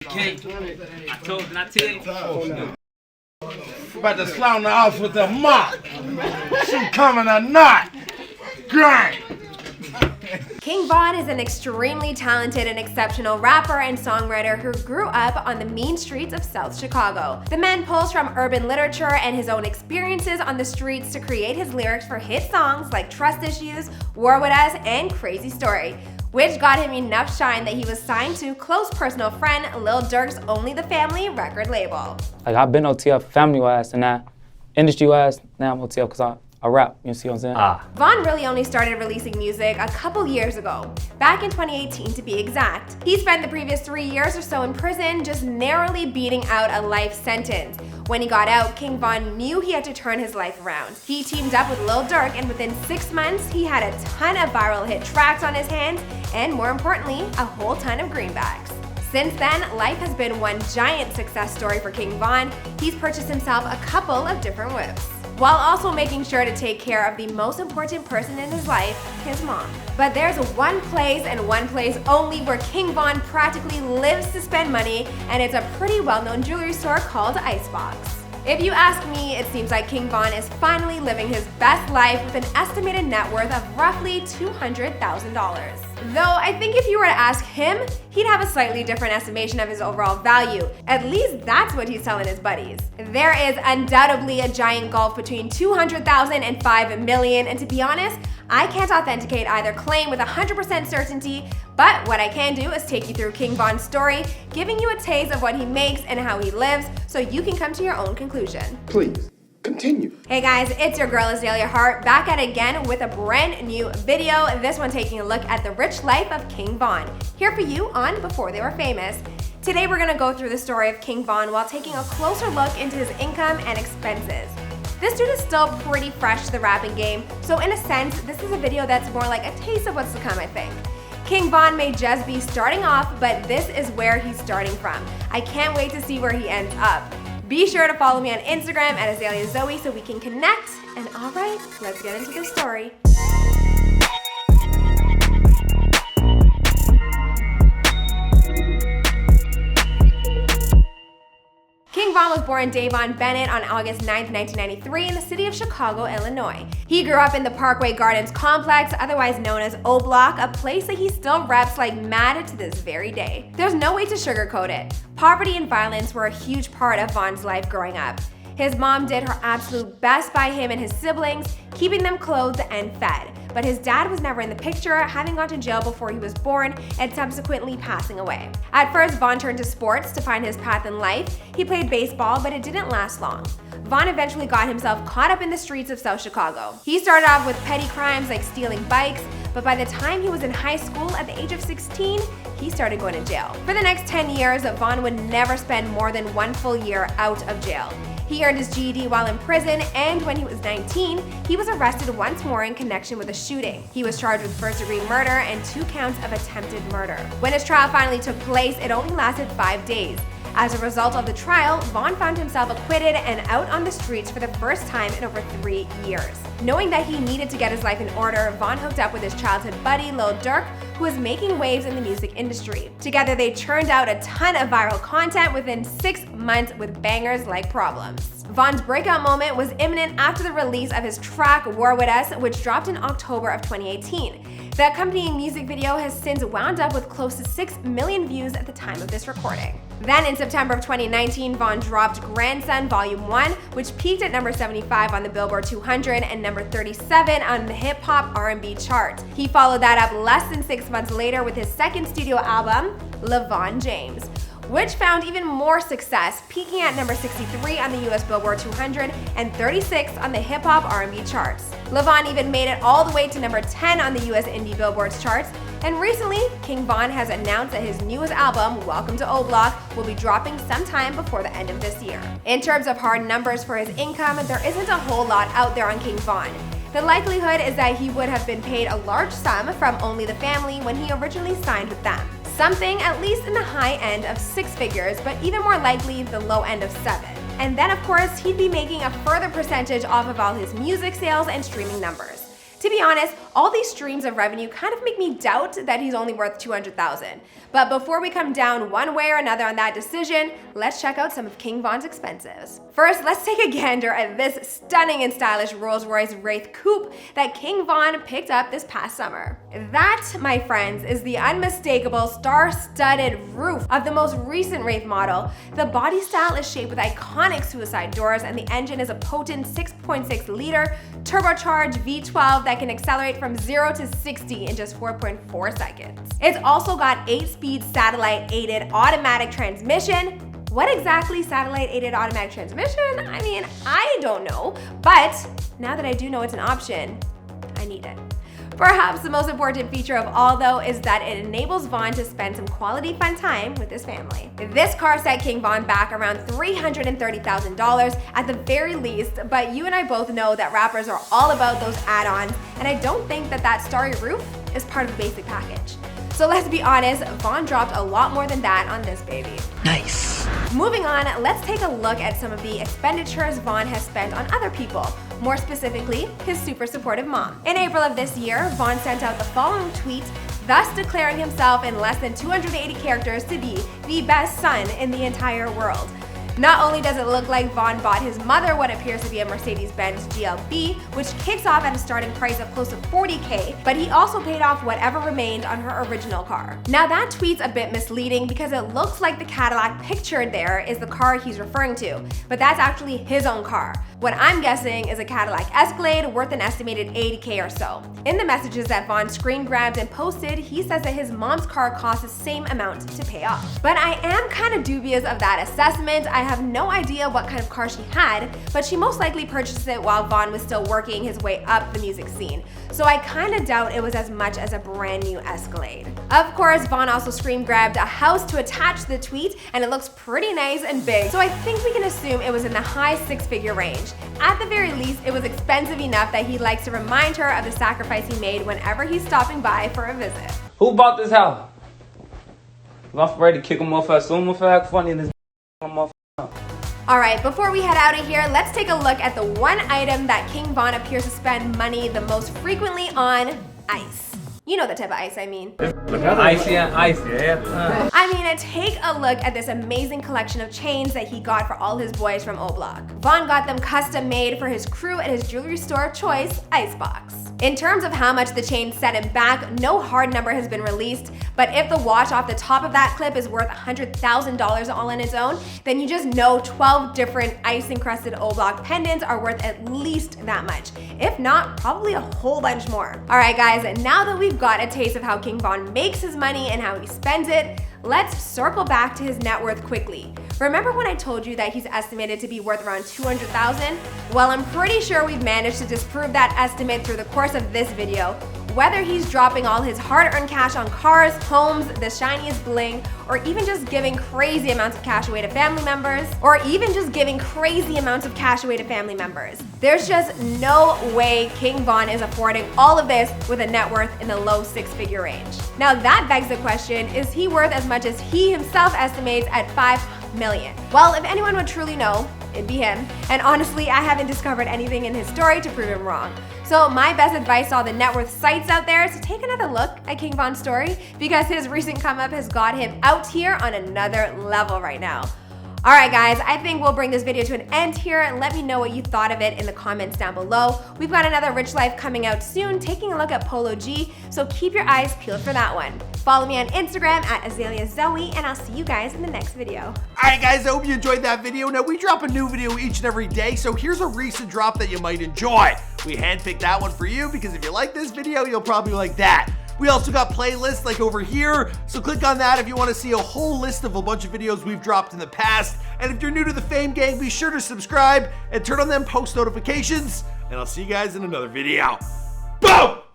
King, I told you not to. About to slander off with a mop. She coming or not. Gang. King Von is an extremely talented and exceptional rapper and songwriter who grew up on the mean streets of South Chicago. The man pulls from urban literature and his own experiences on the streets to create his lyrics for hit songs like Trust Issues, War With Us, and Crazy Story, which got him enough shine that he was signed to close personal friend Lil Durk's Only the Family record label. Like, I've been OTF family-wise and now industry-wise, now I'm OTF because I rap, you see what I'm saying? Von really only started releasing music a couple years ago, back in 2018 to be exact. He spent the previous 3 years or so in prison, just narrowly beating out a life sentence. When he got out, King Von knew he had to turn his life around. He teamed up with Lil Durk, and within 6 months, he had a ton of viral hit tracks on his hands, and more importantly, a whole ton of greenbacks. Since then, life has been one giant success story for King Von. He's purchased himself a couple of different whips, while also making sure to take care of the most important person in his life, his mom. But there's one place and one place only where King Von practically lives to spend money, and it's a pretty well-known jewelry store called Icebox. If you ask me, it seems like King Von is finally living his best life with an estimated net worth of roughly $200,000. Though I think if you were to ask him, he'd have a slightly different estimation of his overall value. At least that's what he's telling his buddies. There is undoubtedly a giant gulf between $200,000 and $5 million, and to be honest, I can't authenticate either claim with 100% certainty, but what I can do is take you through King Von's story, giving you a taste of what he makes and how he lives, so you can come to your own conclusion. Please, continue. Hey guys, it's your girl Azalea Hart, back at it again with a brand new video, this one taking a look at the rich life of King Von, here for you on Before They Were Famous. Today we're gonna go through the story of King Von while taking a closer look into his income and expenses. This dude is still pretty fresh to the rapping game, so in a sense, this is a video that's more like a taste of what's to come, I think. King Von may just be starting off, but this is where he's starting from. I can't wait to see where he ends up. Be sure to follow me on Instagram at AzaleaZoe so we can connect. And all right, let's get into the story. King Von was born Davon Bennett on August 9, 1993 in the city of Chicago, Illinois. He grew up in the Parkway Gardens complex, otherwise known as O Block, a place that he still reps like mad to this very day. There's no way to sugarcoat it. Poverty and violence were a huge part of Von's life growing up. His mom did her absolute best by him and his siblings, keeping them clothed and fed. But his dad was never in the picture, having gone to jail before he was born and subsequently passing away. At first, Von turned to sports to find his path in life. He played baseball, but it didn't last long. Von eventually got himself caught up in the streets of South Chicago. He started off with petty crimes like stealing bikes, but by the time he was in high school at the age of 16, he started going to jail. For the next 10 years, Von would never spend more than 1 full year out of jail. He earned his GED while in prison, and when he was 19, he was arrested once more in connection with a shooting. He was charged with first-degree murder and 2 counts of attempted murder. When his trial finally took place, it only lasted 5 days. As a result of the trial, Von found himself acquitted and out on the streets for the first time in over 3 years. Knowing that he needed to get his life in order, Von hooked up with his childhood buddy, Lil Durk, who was making waves in the music industry. Together, they churned out a ton of viral content within 6 months with bangers like Problems. Von's breakout moment was imminent after the release of his track War With Us, which dropped in October of 2018. The accompanying music video has since wound up with close to 6 million views at the time of this recording. Then in September of 2019, Von dropped Grandson Volume 1, which peaked at number 75 on the Billboard 200 and number 37 on the hip-hop R&B chart. He followed that up less than 6 months later with his second studio album, LeVon James, which found even more success, peaking at number 63 on the US Billboard 200 and 36 on the hip-hop R&B charts. LeVon even made it all the way to number 10 on the US Indie Billboards charts, and recently, King Von has announced that his newest album, Welcome to O Block, will be dropping sometime before the end of this year. In terms of hard numbers for his income, there isn't a whole lot out there on King Von. The likelihood is that he would have been paid a large sum from Only the Family when he originally signed with them. Something at least in the high end of 6 figures, but even more likely the low end of 7. And then of course, he'd be making a further percentage off of all his music sales and streaming numbers. To be honest, all these streams of revenue kind of make me doubt that he's only worth $200,000. But before we come down one way or another on that decision, let's check out some of King Von's expenses. First, let's take a gander at this stunning and stylish Royce Wraith coupe that King Von picked up this past summer. That, my friends, is the unmistakable star-studded roof of the most recent Wraith model. The body style is shaped with iconic suicide doors, and the engine is a potent 6.6-liter turbocharged V12 that can accelerate from 0 to 60 in just 4.4 seconds. It's also got 8-speed satellite-aided automatic transmission. What exactly satellite-aided automatic transmission? I mean, I don't know, but now that I do know it's an option, I need it. Perhaps the most important feature of all, though, is that it enables Von to spend some quality fun time with his family. This car set King Von back around $330,000 at the very least, but you and I both know that rappers are all about those add-ons, and I don't think that starry roof is part of the basic package. So let's be honest, Von dropped a lot more than that on this baby. Nice. Moving on, let's take a look at some of the expenditures Von has spent on other people, more specifically, his super supportive mom. In April of this year, Von sent out the following tweet, thus declaring himself in less than 280 characters to be the best son in the entire world. Not only does it look like Von bought his mother what appears to be a Mercedes-Benz GLB, which kicks off at a starting price of close to $40K, but he also paid off whatever remained on her original car. Now that tweet's a bit misleading because it looks like the Cadillac pictured there is the car he's referring to, but that's actually his own car. What I'm guessing is a Cadillac Escalade worth an estimated $80K or so. In the messages that Von screen grabbed and posted, he says that his mom's car costs the same amount to pay off. But I am kind of dubious of that assessment. I have no idea what kind of car she had, but she most likely purchased it while Von was still working his way up the music scene. So I kind of doubt it was as much as a brand new Escalade. Of course, Von also screen grabbed a house to attach to the tweet, and it looks pretty nice and big, so I think we can assume it was in the high six-figure range. At the very least, it was expensive enough that he likes to remind her of the sacrifice he made whenever he's stopping by for a visit. Who bought this house? If I'm ready to kick him off, I assume if I act funny in this motherfucker. Alright, before we head out of here, let's take a look at the one item that King Von appears to spend money the most frequently on: ice. You know the type of ice I mean. Icy and icy, yeah. I mean, take a look at this amazing collection of chains that he got for all his boys from O-Block. Von got them custom made for his crew at his jewelry store of choice, Icebox. In terms of how much the chain set him back, no hard number has been released, but if the watch off the top of that clip is worth $100,000 all on its own, then you just know 12 different ice-encrusted O-Block pendants are worth at least that much. If not, probably a whole bunch more. Alright guys, now that we've got a taste of how King Von makes his money and how he spends it, let's circle back to his net worth quickly. Remember when I told you that he's estimated to be worth around $200,000? Well, I'm pretty sure we've managed to disprove that estimate through the course of this video. Whether he's dropping all his hard-earned cash on cars, homes, the shiniest bling, or even just giving crazy amounts of cash away to family members, there's just no way King Von is affording all of this with a net worth in the low six-figure range. Now that begs the question, is he worth as much as he himself estimates at $5 million? Well, if anyone would truly know, it'd be him. And honestly, I haven't discovered anything in his story to prove him wrong. So my best advice to all the net worth sites out there is to take another look at King Von's story, because his recent come up has got him out here on another level right now. Alright guys, I think we'll bring this video to an end here. Let me know what you thought of it in the comments down below. We've got another Rich Life coming out soon, taking a look at Polo G, so keep your eyes peeled for that one. Follow me on Instagram at AzaleaZoe, and I'll see you guys in the next video. Alright guys, I hope you enjoyed that video. Now we drop a new video each and every day, so here's a recent drop that you might enjoy. We handpicked that one for you because if you like this video, you'll probably like that. We also got playlists like over here, so click on that if you want to see a whole list of a bunch of videos we've dropped in the past. And if you're new to the Fame Gang, be sure to subscribe and turn on them post notifications, and I'll see you guys in another video. Boom!